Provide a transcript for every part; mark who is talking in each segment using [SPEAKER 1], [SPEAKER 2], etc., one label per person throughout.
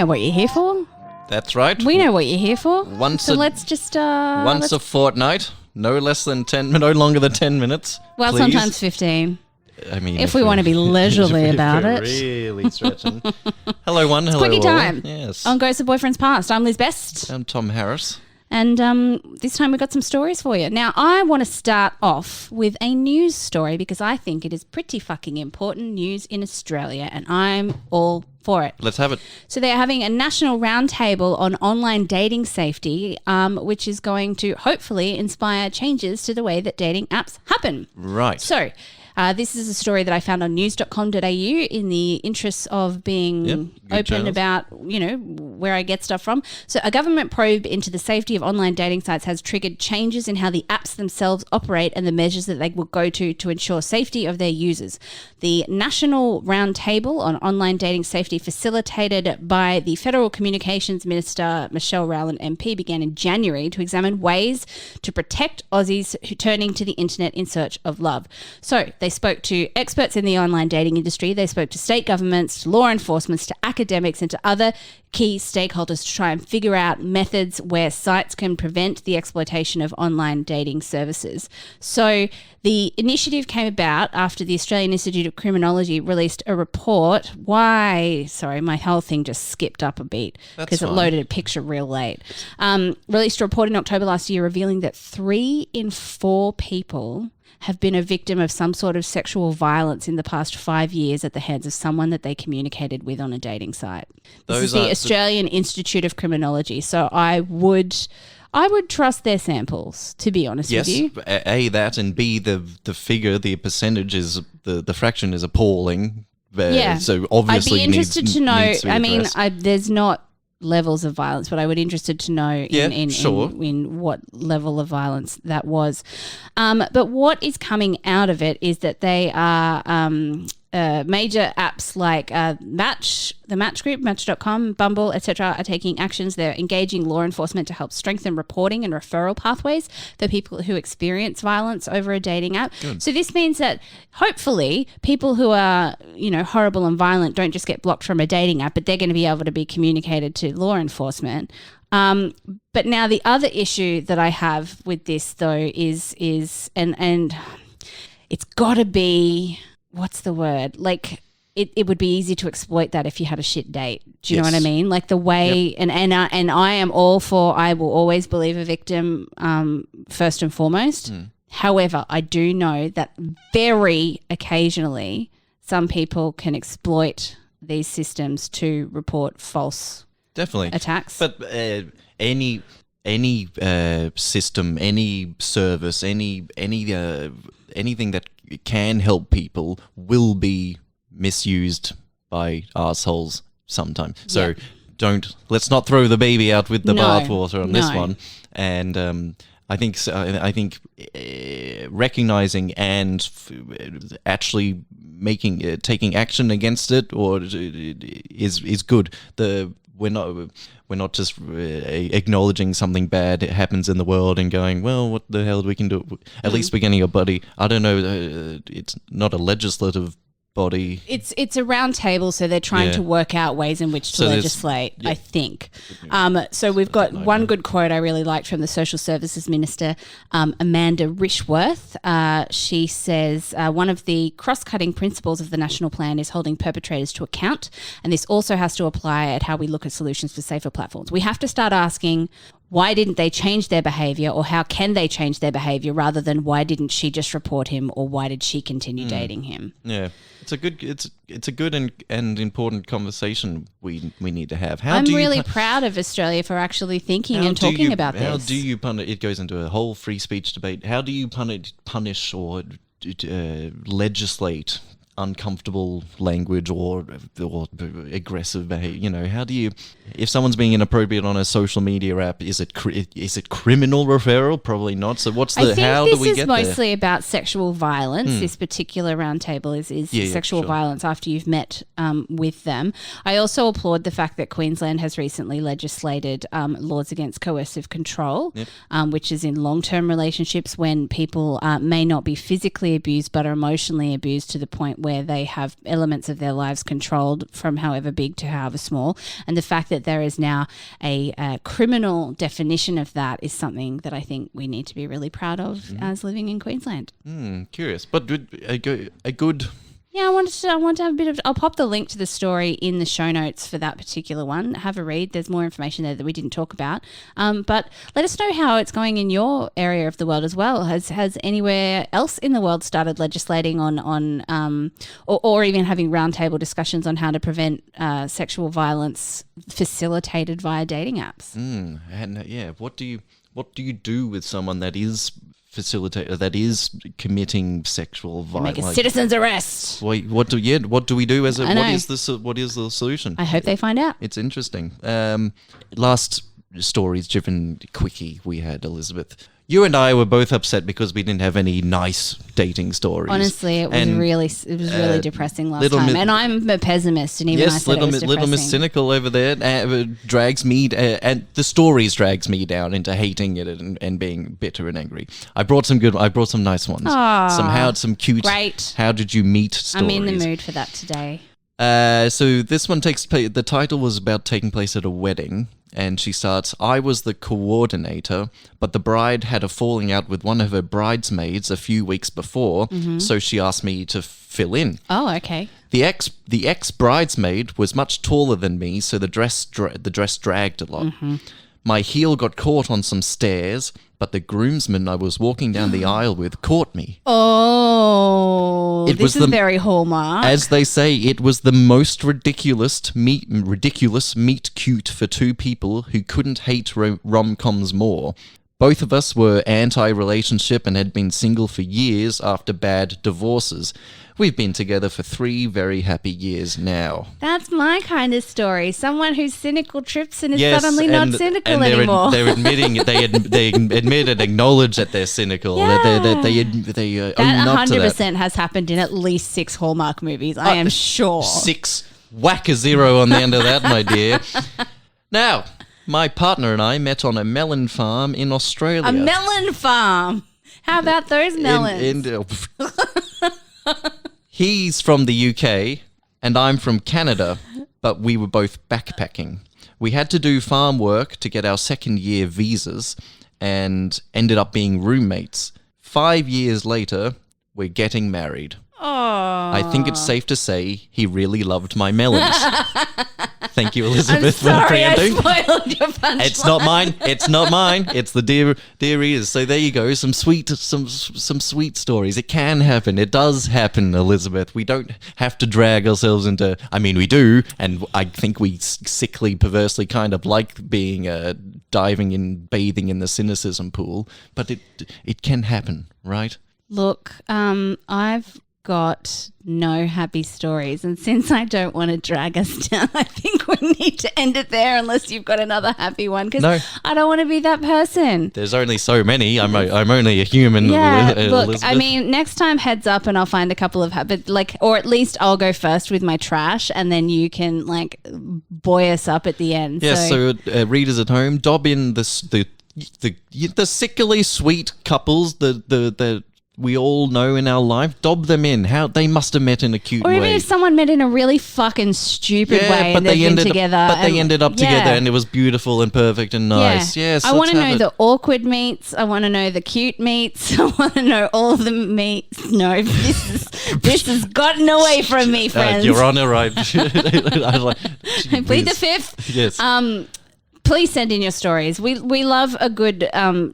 [SPEAKER 1] know what you're here for.
[SPEAKER 2] That's right.
[SPEAKER 1] We know what you're here for.
[SPEAKER 2] Once
[SPEAKER 1] Let's
[SPEAKER 2] a fortnight, no longer than 10 minutes.
[SPEAKER 1] Well,
[SPEAKER 2] please.
[SPEAKER 1] sometimes 15.
[SPEAKER 2] I mean,
[SPEAKER 1] if we want to be leisurely about it.
[SPEAKER 2] Really stretching. Hello, one. Hello,
[SPEAKER 1] Quickie
[SPEAKER 2] all.
[SPEAKER 1] time.
[SPEAKER 2] Yes.
[SPEAKER 1] On Ghosts of Boyfriends Past. I'm Liz Best.
[SPEAKER 2] I'm Tom Harris.
[SPEAKER 1] And this time we've got some stories for you. Now, I want to start off with a news story because I think it is pretty fucking important news in Australia, and I'm all for it.
[SPEAKER 2] Let's have it.
[SPEAKER 1] So they're having a national roundtable on online dating safety, which is going to hopefully inspire changes to the way that dating apps happen.
[SPEAKER 2] Right.
[SPEAKER 1] So this is a story that I found on news.com.au in the interests of being open
[SPEAKER 2] channels.
[SPEAKER 1] about, where I get stuff from. So a government probe into the safety of online dating sites has triggered changes in how the apps themselves operate and the measures that they will go to ensure safety of their users. The National Roundtable on Online Dating Safety, facilitated by the Federal Communications Minister Michelle Rowland MP, began in January to examine ways to protect Aussies who turning to the internet in search of love. So they spoke to experts in the online dating industry, they spoke to state governments, to law enforcement, to academics and to other key stakeholders to try and figure out methods where sites can prevent the exploitation of online dating services. So the initiative came about after the Australian Institute of Criminology released a report. Sorry, my whole thing just skipped up a beat because it loaded a picture real late. Released a report in October last year revealing that 3 in 4 people have been a victim of some sort of sexual violence in the past 5 years at the hands of someone that they communicated with on a dating site. This is the Australian Institute of Criminology. So I would trust their samples, to be honest with you.
[SPEAKER 2] Yes, A, that, and B, the figure, the percentage is, the fraction is appalling.
[SPEAKER 1] Yeah.
[SPEAKER 2] So obviously
[SPEAKER 1] I'd be interested to know,
[SPEAKER 2] needs to be addressed.
[SPEAKER 1] there's not levels of violence, but I would be interested to know in what level of violence that was. But what is coming out of it is that they are major apps like the Match Group, Match.com, Bumble, etc. are taking actions. They're engaging law enforcement to help strengthen reporting and referral pathways for people who experience violence over a dating app. Good. So this means that hopefully people who are, horrible and violent don't just get blocked from a dating app, but they're going to be able to be communicated to law enforcement. But now the other issue that I have with this though is and it's got to be, what's the word? Like it would be easy to exploit that if you had a shit date. Do you know what I mean? Like the way, and I am all for, I will always believe a victim first and foremost. However, I do know that very occasionally some people can exploit these systems to report false attacks.
[SPEAKER 2] But any system, any service, anything that can help people will be misused by assholes sometime. So let's not throw the baby out with the bathwater on this one. And I think recognizing and actually taking action against it is good. We're not just acknowledging something bad happens in the world and going, well, what the hell we can do? At least we're getting a body. I don't know. It's not a legislative body.
[SPEAKER 1] It's a round table, so they're trying to work out ways in which to legislate, I think. So we've got one good quote I really liked from the Social Services Minister, Amanda Rishworth. She says, one of the cross-cutting principles of the national plan is holding perpetrators to account, and this also has to apply at how we look at solutions for safer platforms. We have to start asking, why didn't they change their behaviour, or how can they change their behaviour, rather than why didn't she just report him, or why did she continue dating him? Yeah, it's a good and important conversation we need to have. I'm really proud of Australia for actually thinking and talking about this. How do you punish? It goes into a whole free speech debate. How do you punish or legislate uncomfortable language or aggressive behavior? How do you, if someone's being inappropriate on a social media app, is it criminal referral? Probably not. So how do we get there? This is mostly about sexual violence. This particular roundtable is sexual violence after you've met with them. I also applaud the fact that Queensland has recently legislated laws against coercive control, which is in long-term relationships when people may not be physically abused but are emotionally abused to the point where they have elements of their lives controlled from however big to however small. And the fact that there is now a criminal definition of that is something that I think we need to be really proud of as living in Queensland.
[SPEAKER 2] Curious, but a good.
[SPEAKER 1] Yeah, I want to have a bit of. I'll pop the link to the story in the show notes for that particular one. Have a read. There's more information there that we didn't talk about. But let us know how it's going in your area of the world as well. Has anywhere else in the world started legislating on or even having roundtable discussions on how to prevent sexual violence facilitated via dating apps?
[SPEAKER 2] And what do you do with someone that is committing sexual violence?
[SPEAKER 1] Make a citizen's arrest.
[SPEAKER 2] Wait, what do we do as a what is the solution?
[SPEAKER 1] I hope they find out.
[SPEAKER 2] It's interesting. Last stories driven Quickie we had, Elizabeth. You and I were both upset because we didn't have any nice dating stories.
[SPEAKER 1] Honestly, it was really depressing last time. And I'm a pessimist, and even I said it was depressing.
[SPEAKER 2] Little Miss Cynical over there drags me, and the stories drags me down into hating it and being bitter and angry. I brought some nice ones. Some cute.
[SPEAKER 1] Great.
[SPEAKER 2] How did you meet stories?
[SPEAKER 1] I'm in the mood for that today.
[SPEAKER 2] So this one takes place. The title was about taking place at a wedding. And she starts, I was the coordinator, but the bride had a falling out with one of her bridesmaids a few weeks before, so she asked me to fill in.
[SPEAKER 1] Oh, okay.
[SPEAKER 2] The ex bridesmaid was much taller than me, so the dress dragged a lot. My heel got caught on some stairs, but the groomsman I was walking down the aisle with caught me.
[SPEAKER 1] Oh, this is very Hallmark.
[SPEAKER 2] As they say, it was the most ridiculous meet cute for two people who couldn't hate rom-coms more. Both of us were anti-relationship and had been single for years after bad divorces. We've been together for 3 very happy years now.
[SPEAKER 1] That's my kind of story. Someone who's cynical trips and is suddenly not cynical anymore.
[SPEAKER 2] They're admitting they admit and acknowledge that they're cynical.
[SPEAKER 1] Yeah.
[SPEAKER 2] They own up to that.
[SPEAKER 1] 100% has happened in at least 6 Hallmark movies. I am sure.
[SPEAKER 2] 6. Whack a 0 on the end of that, my dear. Now, my partner and I met on a melon farm in Australia.
[SPEAKER 1] A melon farm. How about those melons?
[SPEAKER 2] He's from the UK and I'm from Canada, but we were both backpacking. We had to do farm work to get our second-year visas and ended up being roommates. 5 years later, we're getting married.
[SPEAKER 1] Oh.
[SPEAKER 2] I think it's safe to say he really loved my melons. Thank you, Elizabeth,
[SPEAKER 1] I'm sorry,
[SPEAKER 2] for preempting.
[SPEAKER 1] I spoiled your punchline.
[SPEAKER 2] It's not mine. It's not mine. It's the dear ears. So there you go. Some sweet stories. It can happen. It does happen, Elizabeth. We don't have to drag ourselves into. I mean, we do, and I think we sickly, perversely kind of like being bathing in the cynicism pool. But it can happen, right?
[SPEAKER 1] Look, I've got no happy stories, and since I don't want to drag us down, I think we need to end it there unless you've got another happy one, because I don't want to be that person.
[SPEAKER 2] There's only so many. I'm only a human.
[SPEAKER 1] Yeah, look,
[SPEAKER 2] Elizabeth.
[SPEAKER 1] I mean, next time heads up and I'll find a couple of or at least I'll go first with my trash and then you can buoy us up at the end.
[SPEAKER 2] Yeah, so readers at home, dob in the sickly sweet couples that we all know in our life, dob them in. How they must have met in a cute way.
[SPEAKER 1] Or even if someone met in a really fucking stupid way and they've been together.
[SPEAKER 2] But they ended up together and it was beautiful and perfect and nice.
[SPEAKER 1] Yeah.
[SPEAKER 2] Yes,
[SPEAKER 1] I want to know the awkward meets. I want to know the cute meets. I want to know all of the meets. No, this has gotten away from me, friends.
[SPEAKER 2] Your Honour, right?
[SPEAKER 1] Plead the fifth.
[SPEAKER 2] Yes.
[SPEAKER 1] Please send in your stories. We love a good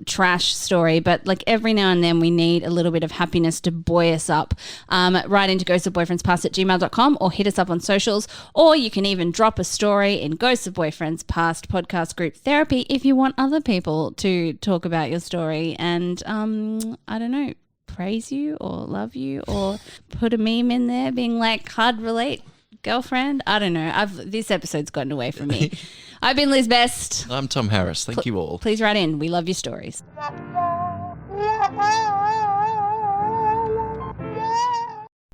[SPEAKER 1] trash story, but every now and then we need a little bit of happiness to buoy us up. Write into ghostofboyfriendspast@gmail.com or hit us up on socials, or you can even drop a story in Ghosts of Boyfriends Past podcast group therapy if you want other people to talk about your story and I don't know, praise you or love you or put a meme in there being hard relate. Girlfriend? I don't know. This episode's gotten away from me. I've been Liz Best.
[SPEAKER 2] I'm Tom Harris. Thank you all.
[SPEAKER 1] Please write in. We love your stories.